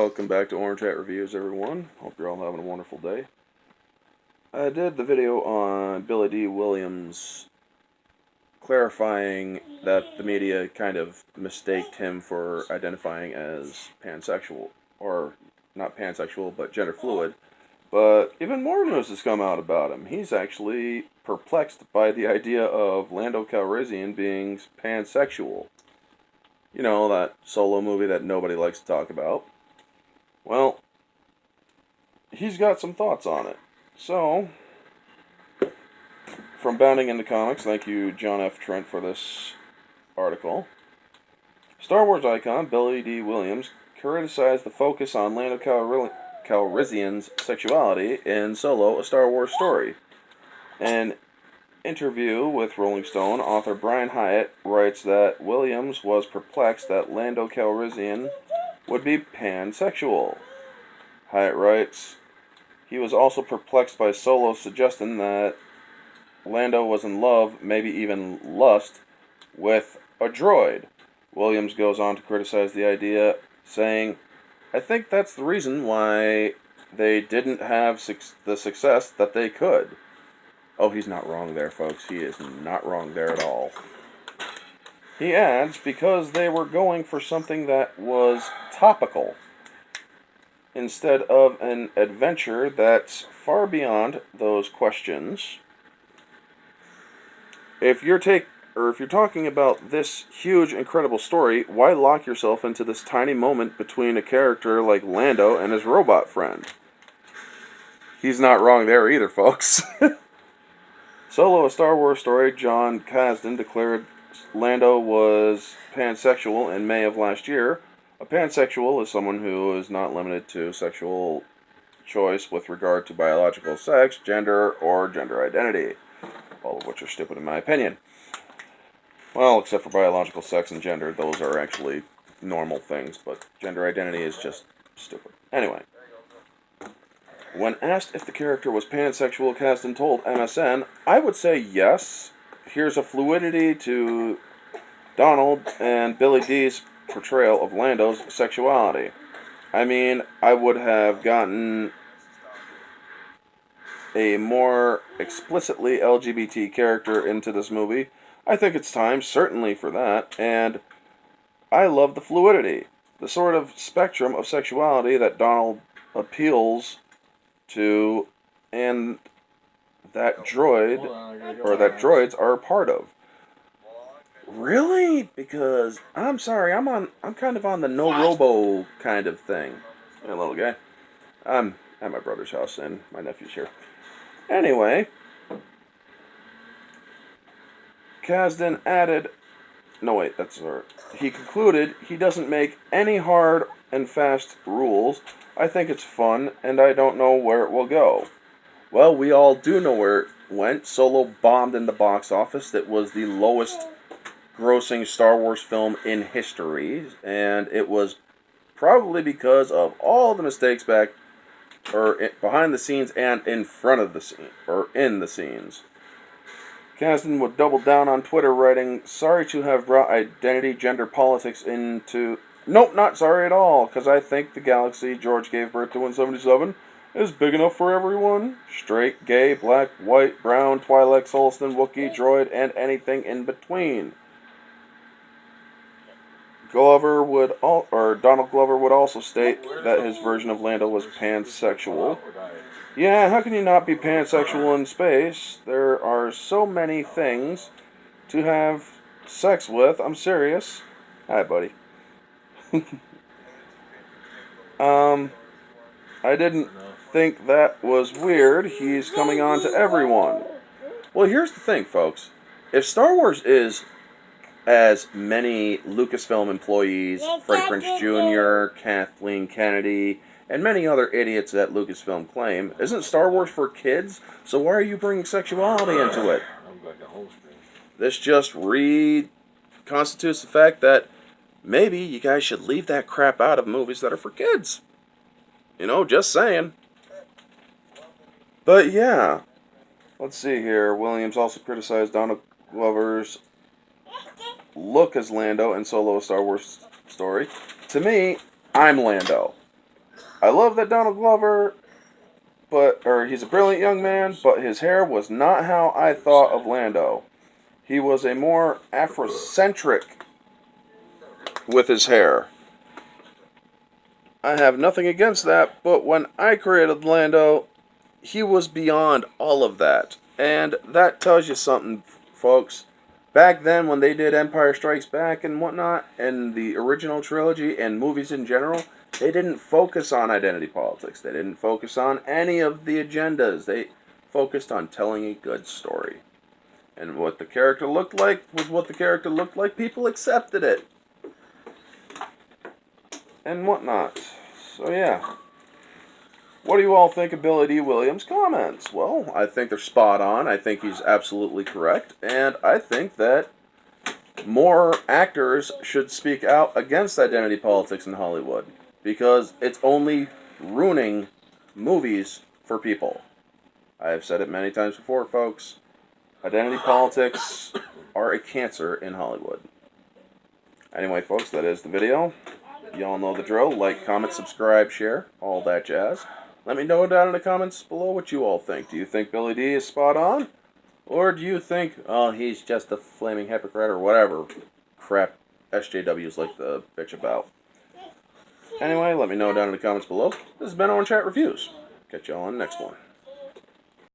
Welcome back to Orange Hat Reviews, everyone. Hope you're all having a wonderful day. I did the video on Billy Dee Williams clarifying that the media kind of mistaked him for identifying as pansexual, or not pansexual, but gender fluid. But even more news has come out about him. He's actually perplexed by the idea of Lando Calrissian being pansexual. You know, that Solo movie that nobody likes to talk about. Well, he's got some thoughts on it. So, from Bounding into Comics, thank you John F. Trent for this article. Star Wars icon Billy Dee Williams criticized the focus on Lando Calrissian's sexuality in Solo, a Star Wars story. An interview with Rolling Stone, author Brian Hyatt writes that Williams was perplexed that Lando Calrissian would be pansexual. Hyatt writes, he was also perplexed by Solo's suggestion that Lando was in love, maybe even lust, with a droid. Williams goes on to criticize the idea, saying, I think that's the reason why they didn't have the success that they could. Oh, he's not wrong there, folks. He is not wrong there at all. He adds, because they were going for something that was topical, instead of an adventure that's far beyond those questions. If you're talking about this huge, incredible story, why lock yourself into this tiny moment between a character like Lando and his robot friend? He's not wrong there either, folks. Solo, a Star Wars story, John Kasdan declared Lando was pansexual in May of last year. A pansexual is someone who is not limited to sexual choice with regard to biological sex, gender, or gender identity. All of which are stupid in my opinion. Well, except for biological sex and gender, those are actually normal things, but gender identity is just stupid. Anyway. When asked if the character was pansexual, Kasdan told MSN, I would say yes. Here's a fluidity to Donald and Billy Dee's portrayal of Lando's sexuality. I mean, I would have gotten a more explicitly LGBT character into this movie. I think it's time, certainly, for that, and I love the fluidity, the sort of spectrum of sexuality that Donald appeals to, and that droids are a part of. Really? Because I'm sorry, I'm kind of on the no robo kind of thing. Hey, little guy. I'm at my brother's house and my nephew's here. Anyway, Kasdan added, he concluded he doesn't make any hard and fast rules. I think it's fun, and I don't know where it will go. Well, we all do know where it went. Solo bombed in the box office. It was the lowest grossing Star Wars film in history, and it was probably because of all the mistakes behind the scenes and in front of the scene, or in the scenes. Kasdan would double down on Twitter, writing, sorry to have brought identity, gender politics into... Nope, not sorry at all, because I think the galaxy George gave birth to in 77 is big enough for everyone. Straight, gay, black, white, brown, Twi'lek, Sullustan, Wookiee, droid, and anything in between. Donald Glover would also state that his version of Lando was pansexual. Yeah, how can you not be pansexual in space? There are so many things to have sex with. I'm serious. Hi, buddy. I didn't think that was weird. He's coming on to everyone. Well, here's the thing, folks. If Star Wars is as many Lucasfilm employees, Freddie Prinze Jr., Kathleen Kennedy, and many other idiots that Lucasfilm claim, isn't Star Wars for kids? So why are you bringing sexuality into it? This just constitutes the fact that maybe you guys should leave that crap out of movies that are for kids. You know, just saying. But yeah. Let's see here. Williams also criticized Donald Glover's look as Lando in Solo, a Star Wars story. To me, I'm Lando. I love that Donald Glover, he's a brilliant young man, but his hair was not how I thought of Lando. He was a more Afrocentric with his hair. I have nothing against that, but when I created Lando, he was beyond all of that. And that tells you something, folks. Back then, when they did Empire Strikes Back and whatnot, and the original trilogy and movies in general, they didn't focus on identity politics. They didn't focus on any of the agendas. They focused on telling a good story. And what the character looked like was what the character looked like. People accepted it. And whatnot. So, yeah. What do you all think of Billy Dee Williams' comments? Well, I think they're spot on. I think he's absolutely correct. And I think that more actors should speak out against identity politics in Hollywood. Because it's only ruining movies for people. I have said it many times before, folks. Identity politics are a cancer in Hollywood. Anyway, folks, that is the video. Y'all know the drill. Like, comment, subscribe, share, all that jazz. Let me know down in the comments below what you all think. Do you think Billy Dee is spot on? Or do you think, oh, he's just a flaming hypocrite or whatever crap SJWs like to bitch about? Anyway, let me know down in the comments below. This has been On Chat Reviews. Catch y'all on the next one.